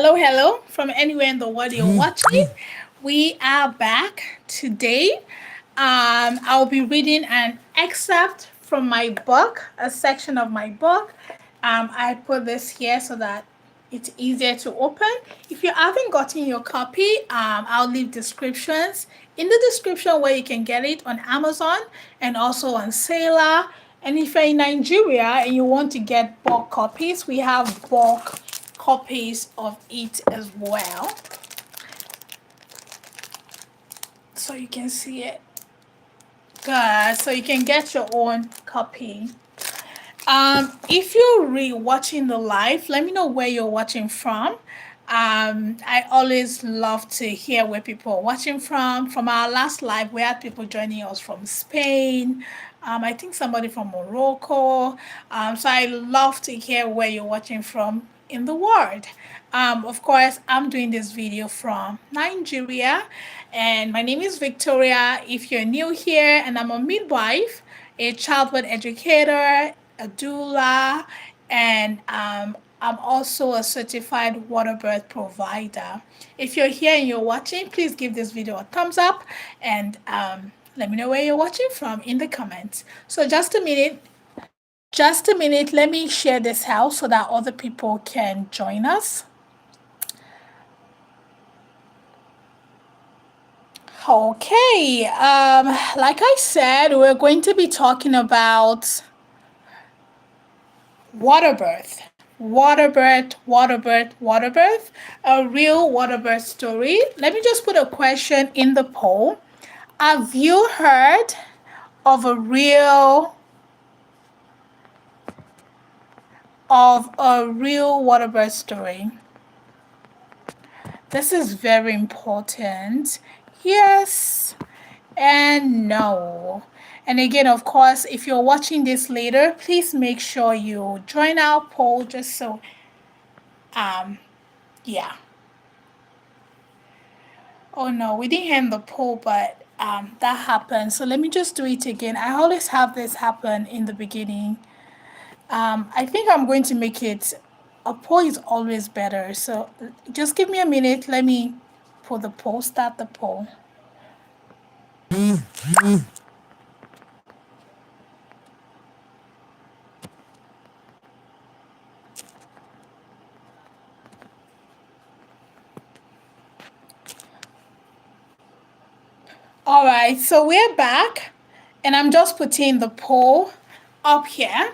Hello from anywhere in the world you're watching. We are back today. I'll be reading an excerpt from my book, a section of my book. I put this here so that it's easier to open. If you haven't gotten your copy, I'll leave descriptions in the description where you can get it on Amazon and also on Sailor. And if you're in Nigeria and you want to get bulk copies, we have bulk copies of it as well. So you can see it. Good. So you can get your own copy. If you're watching the live, let me know where you're watching from. I always love to hear where people are watching from. From our last live, we had people joining us from Spain. I think somebody from Morocco. So I love to hear where you're watching from in the world. Of course, I'm doing this video from Nigeria, and my name is Victoria. If you're new here, and I'm a midwife, a childbirth educator, a doula, and I'm also a certified waterbirth provider. If you're here and you're watching, please give this video a thumbs up and let me know where you're watching from in the comments. So just a minute, let me share this house so that other people can join us. Okay, like I said, we're going to be talking about waterbirth, a real waterbirth story. Let me just put a question in the poll. Have you heard of a real waterbirth story? This is very important. Yes and no. And again, of course, if you're watching this later, please make sure you join our poll just so, yeah. Oh no, we didn't end the poll, but that happened. So let me just do it again. I always have this happen in the beginning. I think I'm going to make it, a poll is always better. So just give me a minute. Let me put the poll, start the poll. All right, so we're back, and I'm just putting the poll up here.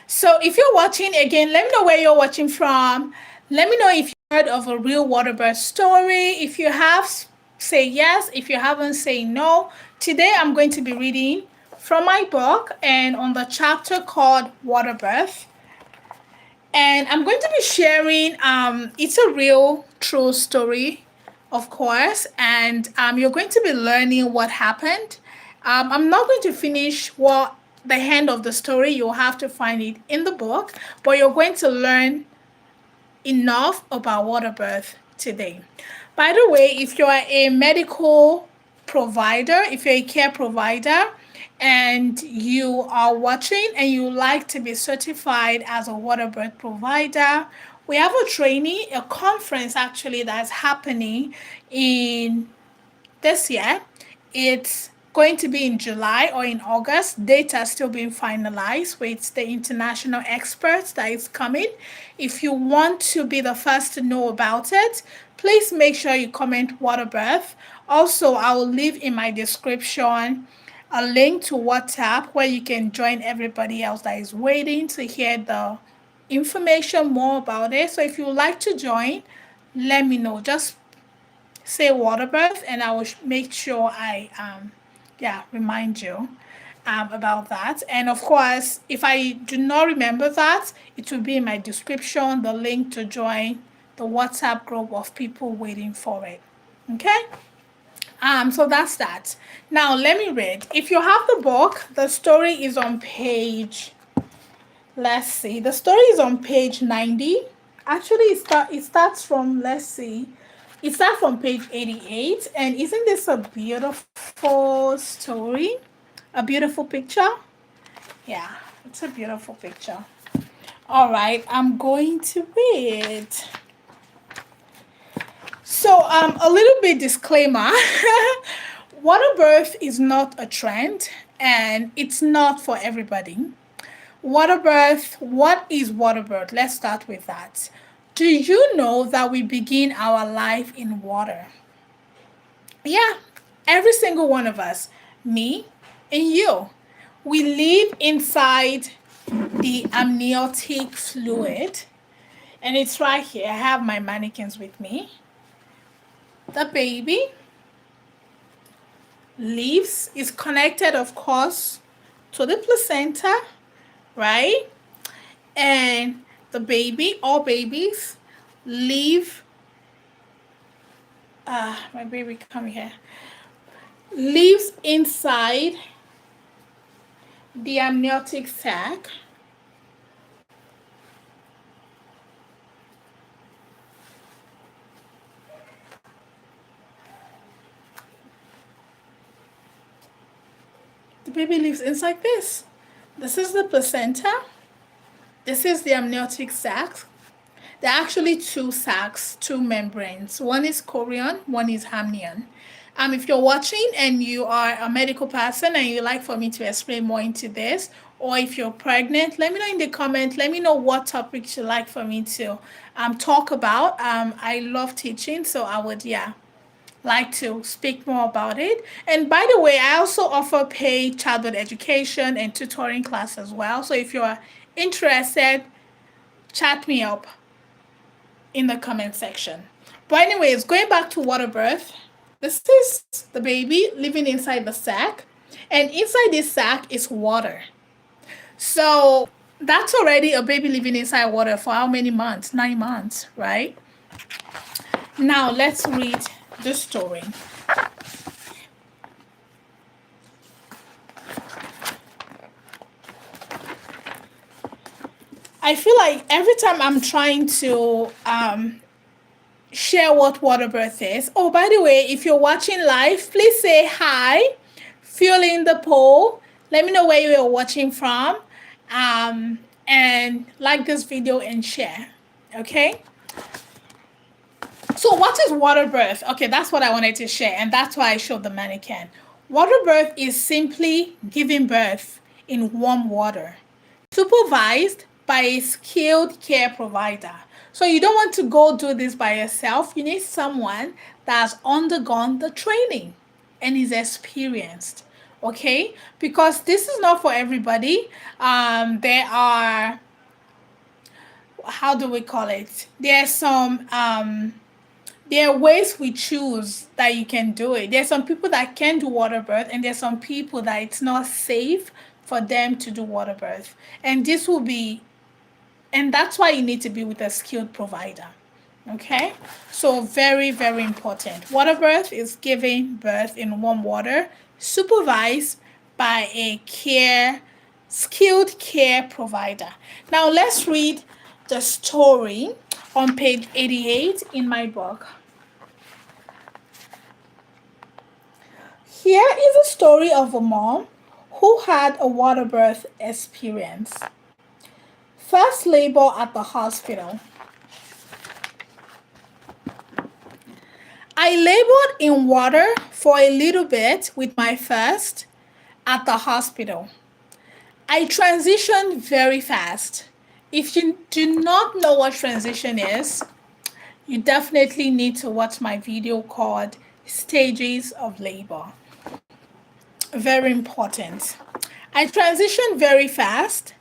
So if you're watching again, let me know where you're watching from. Let me know if you heard of a real waterbirth story. If you have, say yes. If you haven't, say no. Today I'm going to be reading from my book and on the chapter called Waterbirth. And I'm going to be sharing, it's a real true story, of course, and you're going to be learning what happened. I'm not going to finish the end of the story. You'll have to find it in the book, but you're going to learn enough about waterbirth today. By the way, if you're a medical provider, if you're a care provider, and you are watching and you like to be certified as a waterbirth provider, we have a training, a conference actually that's happening in this year. It's going to be in July or in August. Dates are still being finalized with the international experts that is coming. If you want to be the first to know about it, please make sure you comment waterbirth. Also, I will leave in my description a link to WhatsApp where you can join everybody else that is waiting to hear the information more about it. So if you would like to join, let me know. Just say waterbirth and I will make sure I remind you about that. And of course, if I do not remember that, it will be in my description, the link to join the WhatsApp group of people waiting for it. Okay? So that's that. Now let me read. If you have the book, the story is on page, let's see, the story is on page 90. Actually, it starts from, let's see, it starts from page 88. And isn't this a beautiful story? A beautiful picture? Yeah, it's a beautiful picture. All right, I'm going to read. So, a little bit disclaimer. Water birth is not a trend and it's not for everybody. Water birth, what is water birth? Let's start with that. Do you know that we begin our life in water? Yeah, every single one of us, me and you, we live inside the amniotic fluid, and it's right here. I have my mannequins with me. The baby lives, is connected, of course, to the placenta, right? And the baby, all babies, live. My baby, come here. Lives inside the amniotic sac. The baby lives inside this. This is the placenta. This is the amniotic sac. There are actually two sacs, two membranes. One is chorion, one is amnion. If you're watching and you are a medical person and you'd like for me to explain more into this, or if you're pregnant, let me know in the comment. Let me know what topics you'd like for me to talk about. I love teaching, so I would, yeah, like to speak more about it. And by the way, I also offer paid childhood education and tutoring class as well. So if you're interested, chat me up in the comment section. But anyways, going back to water birth, this is the baby living inside the sac, and inside this sac is water. So that's already a baby living inside water for how many months? 9 months, right? Now let's read the story. I feel like every time I'm trying to share what water birth is. Oh, by the way, if you're watching live, please say hi, fill in the poll, let me know where you're watching from, and like this video and share. Okay? So, what is water birth? Okay, that's what I wanted to share, and that's why I showed the mannequin. Water birth is simply giving birth in warm water, supervised by a skilled care provider. So you don't want to go do this by yourself. You need someone that's undergone the training and is experienced. Okay? Because this is not for everybody. There are, how do we call it? There are ways we choose that you can do it. There's some people that can do water birth, and there's some people that it's not safe for them to do water birth. And this will be, and that's why you need to be with a skilled provider. Okay? So very, very important. Water birth is giving birth in warm water, supervised by a skilled care provider. Now let's read the story on page 88 in my book. Here is a story of a mom who had a water birth experience. First labor at the hospital. I labored in water for a little bit with my first at the hospital. I transitioned very fast. If you do not know what transition is, you definitely need to watch my video called Stages of Labor. Very important. I transitioned very fast.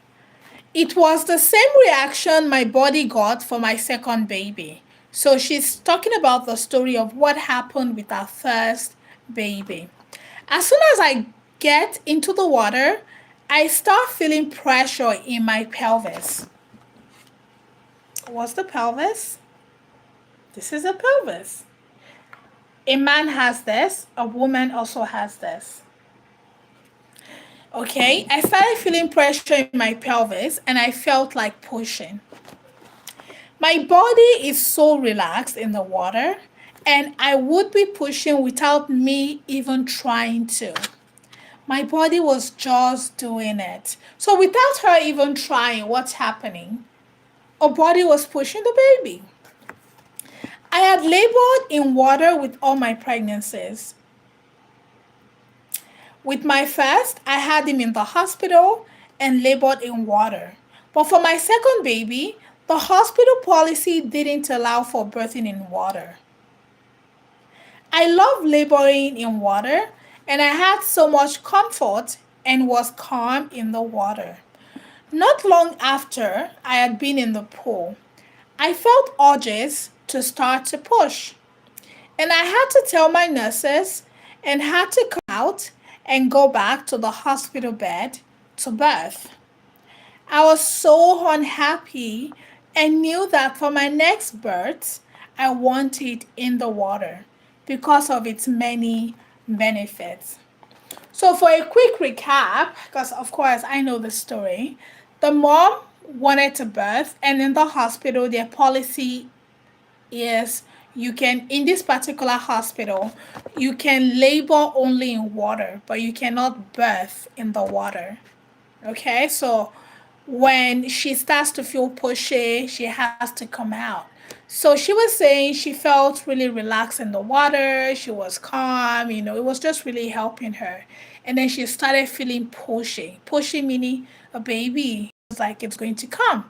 It was the same reaction my body got for my second baby. So she's talking about the story of what happened with our first baby. As soon as I get into the water, I start feeling pressure in my pelvis. What's the pelvis? This is a pelvis. A man has this, a woman also has this. Okay, I started feeling pressure in my pelvis and I felt like pushing. My body is so relaxed in the water and I would be pushing without me even trying to. My body was just doing it. So without her even trying, what's happening? a body was pushing the baby. I had labored in water with all my pregnancies. With my first, I had him in the hospital and labored in water. But for my second baby, the hospital policy didn't allow for birthing in water. I love laboring in water, and I had so much comfort and was calm in the water. Not long after I had been in the pool, I felt urges to start to push. And I had to tell my nurses and had to come out and go back to the hospital bed to birth. I was so unhappy and knew that for my next birth, I wanted it in the water because of its many benefits. So, for a quick recap, because of course I know the story, the mom wanted to birth, and in the hospital, their policy is you can, in this particular hospital, you can labor only in water, but you cannot birth in the water. Okay, so when she starts to feel pushy, she has to come out. So she was saying she felt really relaxed in the water, she was calm, it was just really helping her. And then she started feeling pushy. Pushy meaning a baby was like it's going to come.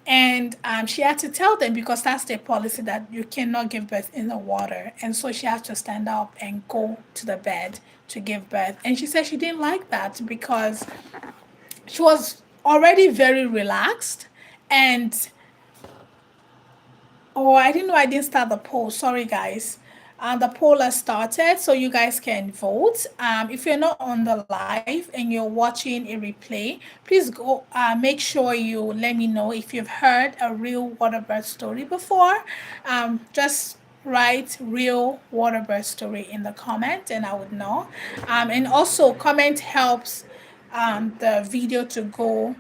And she had to tell them because that's their policy that you cannot give birth in the water. And so she had to stand up and go to the bed to give birth. And she said she didn't like that because she was already very relaxed. And oh, I didn't know I didn't start the poll. Sorry, guys. The poll has started, so you guys can vote. If you're not on the live and you're watching a replay, please go make sure you let me know if you've heard a real water birth story before. Just write real water birth story in the comment and I would know. And also, comment helps the video to go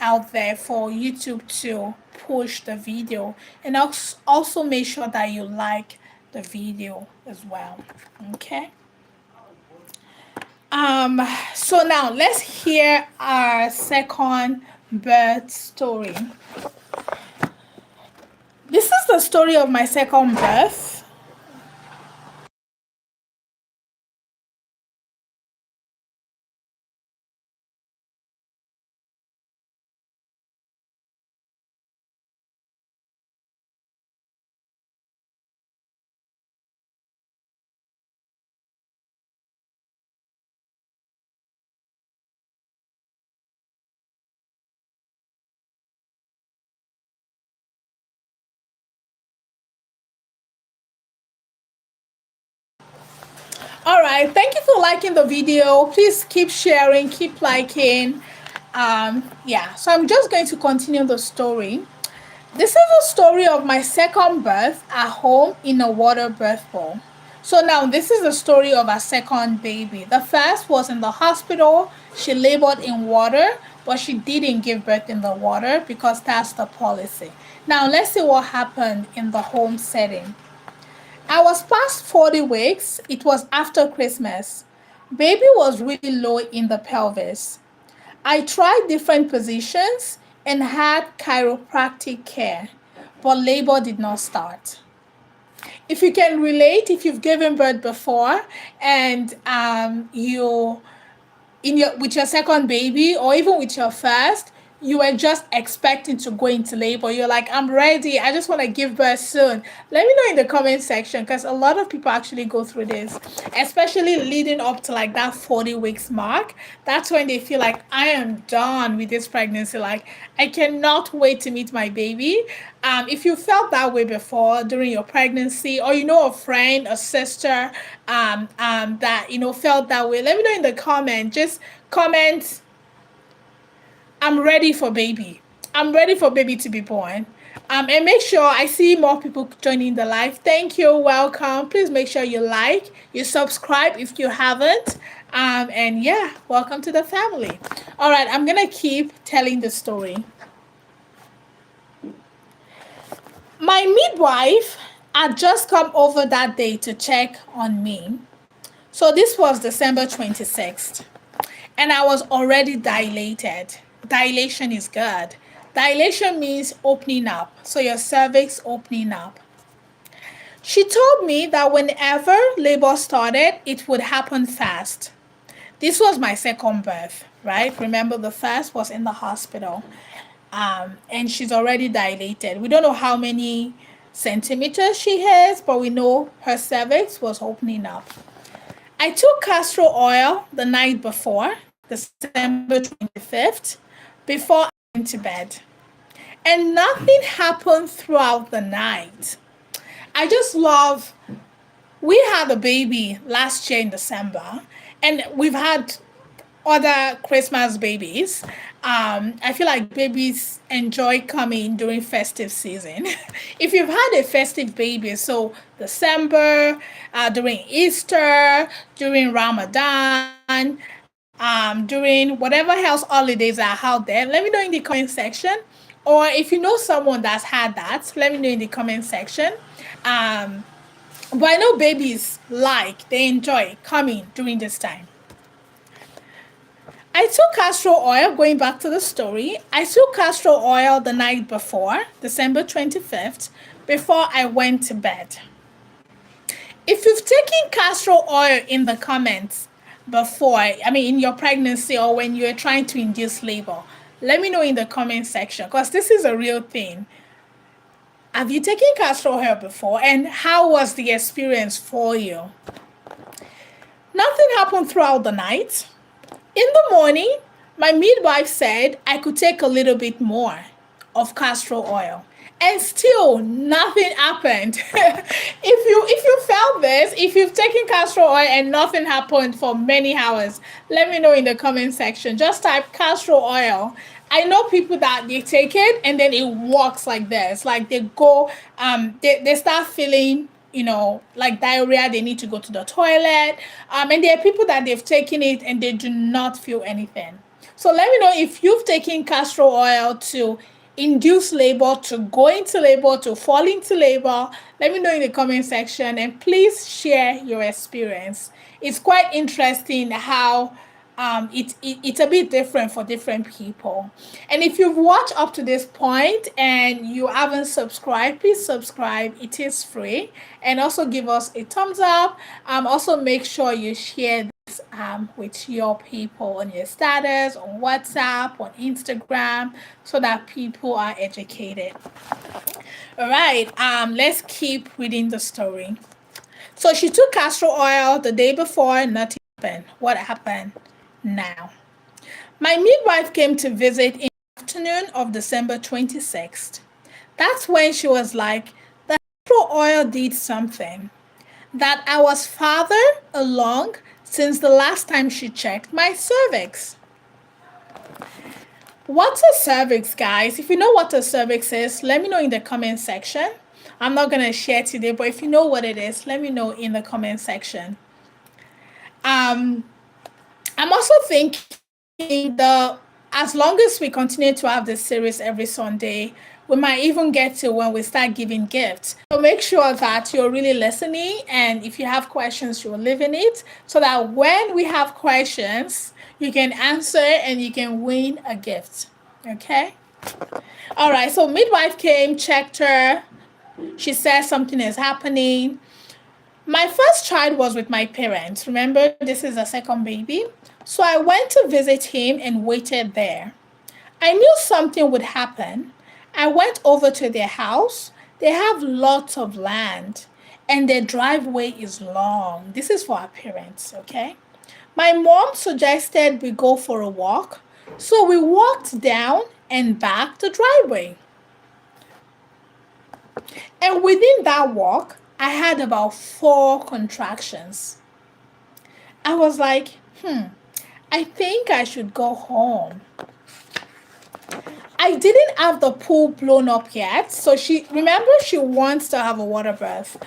out there for YouTube to push the video, and also make sure that you like the video as well. Okay. So now let's hear our second birth story. This is the story of my second birth. All right, thank you for liking the video. Please keep sharing, keep liking. Yeah, so I'm just going to continue the story. This is a story of my second birth at home in a water birth bowl. So now this is the story of our second baby. The first was in the hospital. She labored in water, but she didn't give birth in the water because that's the policy. Now let's see what happened in the home setting. I was past 40 weeks. It was after Christmas. Baby was really low in the pelvis. I tried different positions and had chiropractic care, but labor did not start. If you can relate, if you've given birth before and you in your with your second baby or even with your first, you were just expecting to go into labor, you're like, I'm ready, I just want to give birth soon. Let me know in the comment section, because a lot of people actually go through this, especially leading up to like that 40 weeks mark. That's when they feel like, I am done with this pregnancy, like I cannot wait to meet my baby. If you felt that way before during your pregnancy, or you know a friend, a sister, that felt that way, let me know in the comment. Just comment, I'm ready for baby. I'm ready for baby to be born. And make sure I see more people joining the live. Thank you. Welcome. Please make sure you like, you subscribe if you haven't. And yeah, welcome to the family. All right, I'm going to keep telling the story. My midwife had just come over that day to check on me. So this was December 26th. And I was already dilated. Dilation is good. Dilation means opening up. So your cervix opening up. She told me that whenever labor started, it would happen fast. This was my second birth, right? Remember, the first was in the hospital. And she's already dilated. We don't know how many centimeters she has, but we know her cervix was opening up. I took castor oil the night before, December 25th, before I went to bed. And nothing happened throughout the night. I just love, we had a baby last year in December, and we've had other Christmas babies. I feel like babies enjoy coming during festive season. If you've had a festive baby, so December, during Easter, during Ramadan, during whatever else holidays are out there, let me know in the comment section. Or if you know someone that's had that, let me know in the comment section. Um, but I know babies they enjoy coming during this time. I took castor oil, going back to the story, I took castor oil the night before, December 25th, before I went to bed. If you've taken castor oil in the comments before, in your pregnancy or when you're trying to induce labor, let me know in the comment section, because this is a real thing. Have you taken castor oil before, and how was the experience for you? Nothing happened throughout the night. In the morning, my midwife said I could take a little bit more of castor oil, and still nothing happened. If you felt this, if you've taken castor oil and nothing happened for many hours, let me know in the comment section. Just type castor oil. I know people that they take it and then it works like this. Like they go, they start feeling, like diarrhea, they need to go to the toilet. And there are people that they've taken it and they do not feel anything. So let me know if you've taken castor oil to induce labor, to go into labor, to fall into labor. Let me know in the comment section, and please share your experience. It's quite interesting how it's a bit different for different people. And if you've watched up to this point and you haven't subscribed, please subscribe. It is free. And also give us a thumbs up. Also make sure you share this with your people on your status, on WhatsApp, on Instagram, so that people are educated. All right, let's keep reading the story. So she took castor oil the day before, nothing happened. What happened now? My midwife came to visit in the afternoon of December 26th. That's when she was like, the castor oil did something. That I was farther along since the last time she checked my cervix. What's a cervix, guys? If you know what a cervix is, let me know in the comment section. I'm not going to share today, but if you know what it is, let me know in the comment section. I'm also thinking as long as we continue to have this series every Sunday, we might even get to when we start giving gifts. So make sure that you're really listening, and if you have questions, you're leaving it, so that when we have questions, you can answer and you can win a gift. Okay? All right, so midwife came, checked her. She said something is happening. My first child was with my parents. Remember, this is a second baby. So I went to visit him and waited there. I knew something would happen. I went over to their house. They have lots of land, and their driveway is long. This is for our parents, okay? My mom suggested we go for a walk. So we walked down and back the driveway. And within that walk, I had about 4 contractions. I was like, I think I should go home. I didn't have the pool blown up yet. So she wants to have a water birth.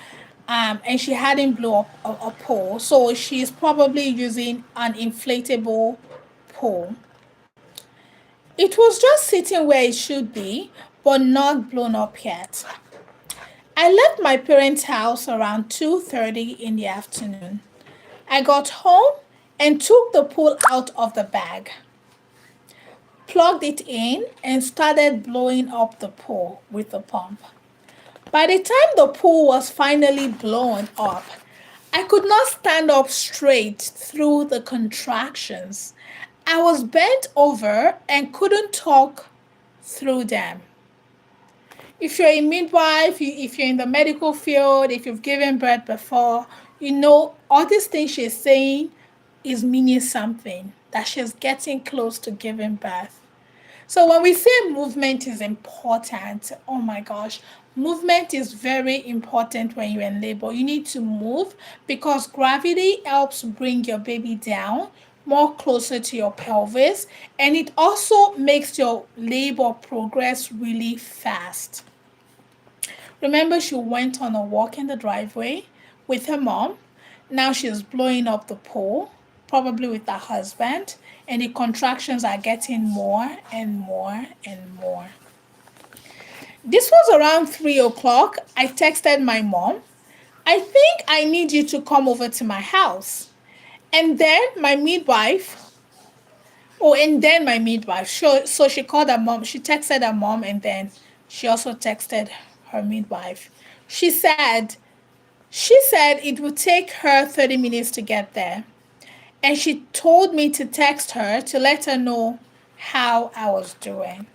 And she hadn't blown up a pool. So she's probably using an inflatable pool. It was just sitting where it should be, but not blown up yet. I left my parents' house around 2:30 in the afternoon. I got home and took the pool out of the bag. plugged it in, and started blowing up the pool with the pump. By the time the pool was finally blown up, I could not stand up straight through the contractions. I was bent over and couldn't talk through them. If you're a midwife, if you're in the medical field, if you've given birth before, you know all these things she's saying is meaning something, that she's getting close to giving birth. So when we say movement is important, oh my gosh, movement is very important when you're in labor. You need to move because gravity helps bring your baby down more closer to your pelvis, and it also makes your labor progress really fast. Remember, she went on a walk in the driveway with her mom. Now she's blowing up the pool, probably with her husband, and the contractions are getting more and more and more. This was around 3 o'clock. I texted my mom, I think I need you to come over to my house. And then my midwife, so she called her mom, she texted her mom, and then she also texted her midwife. She said, it would take her 30 minutes to get there. And she told me to text her to let her know how I was doing.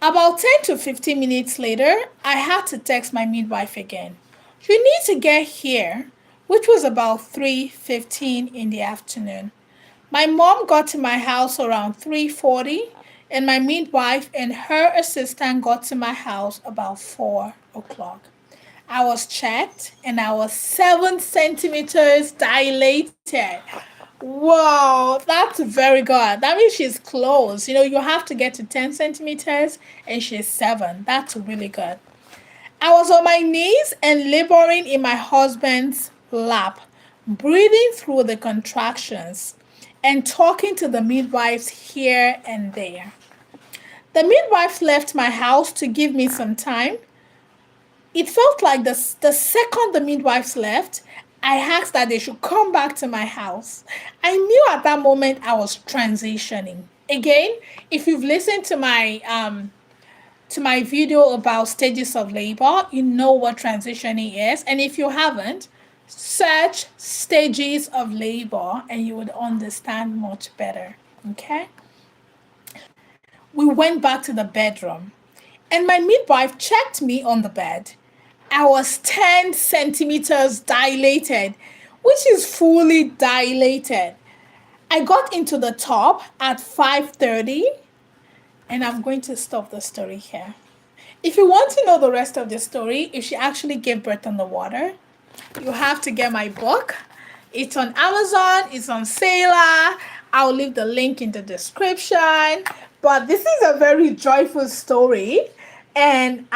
About 10 to 15 minutes later, I had to text my midwife again. You need to get here, which was about 3:15 in the afternoon. My mom got to my house around 3:40, and my midwife and her assistant got to my house about 4 o'clock. I was checked and I was 7 centimeters dilated. Whoa, that's very good. That means she's close. You have to get to 10 centimeters and she's 7. That's really good. I was on my knees and laboring in my husband's lap, breathing through the contractions and talking to the midwives here and there. The midwife left my house to give me some time. It felt like the second the midwives left, I asked that they should come back to my house. I knew at that moment I was transitioning. Again, if you've listened to my video about stages of labor, you know what transitioning is. And if you haven't, search stages of labor and you would understand much better. Okay? We went back to the bedroom and my midwife checked me on the bed. I was 10 centimeters dilated, which is fully dilated. I got into the top at 5:30, and I'm going to stop the story here. If you want to know the rest of the story, if she actually gave birth on the water, you have to get my book. It's on Amazon, it's on Sailor. I'll leave the link in the description. But this is a very joyful story, and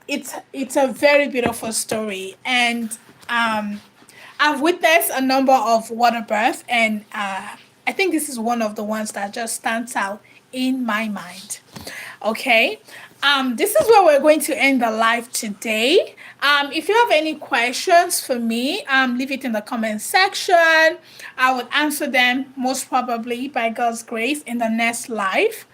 it's a very beautiful story. And I've witnessed a number of water births, and I think this is one of the ones that just stands out in my mind. Okay. This is where we're going to end the live today. If you have any questions for me, leave it in the comment section. I will answer them most probably by God's grace in the next live.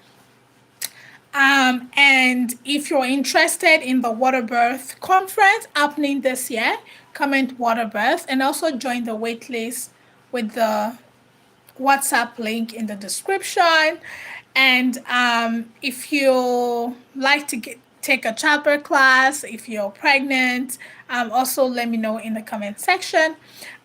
And if you're interested in the water birth conference happening this year, comment water birth and also join the wait list with the WhatsApp link in the description. And if you like to take a childbirth class, if you're pregnant, also let me know in the comment section.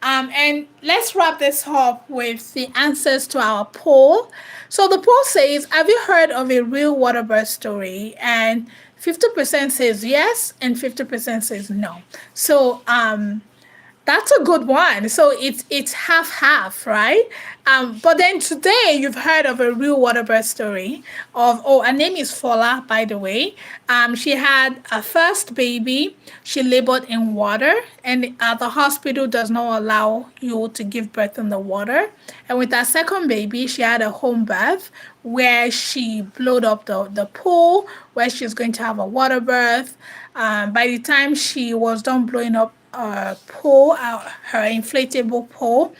And let's wrap this up with the answers to our poll. So the poll says, have you heard of a real water birth story? And 50% says yes, and 50% says no. So that's a good one. So it's half, right? But then today you've heard of a real water birth story of, her name is Fola, by the way. She had a first baby. She labored in water, and the hospital does not allow you to give birth in the water. And with her second baby, she had a home birth where she blowed up the pool, where she's going to have a water birth. By the time she was done blowing up her inflatable pool,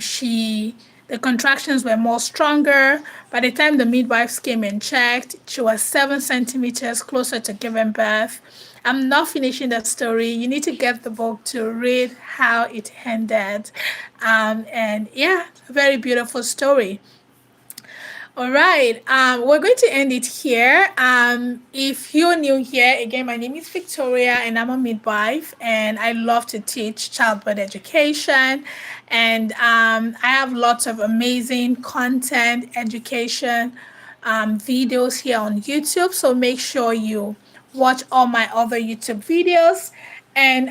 she The contractions were more stronger. By the time the midwives came and checked, she was 7 centimeters closer to giving birth. I'm not finishing the story. You need to get the book to read how it ended. And yeah, a very beautiful story. All right. We're going to end it here. If you're new here, again, my name is Victoria and I'm a midwife and I love to teach childbirth education. And I have lots of amazing content, education videos here on YouTube. So make sure you watch all my other YouTube videos. And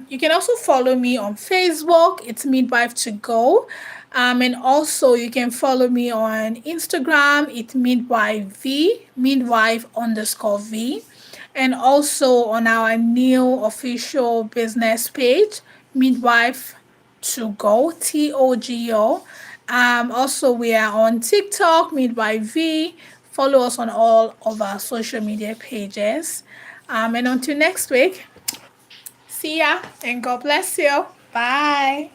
you can also follow me on Facebook. It's Midwife to Go. And also you can follow me on Instagram. It's midwife underscore V. And also on our new official business page, Midwife to Go, TOGO. Also, we are on TikTok, Midwife V. Follow us on all of our social media pages. And until next week, see ya and God bless you. Bye.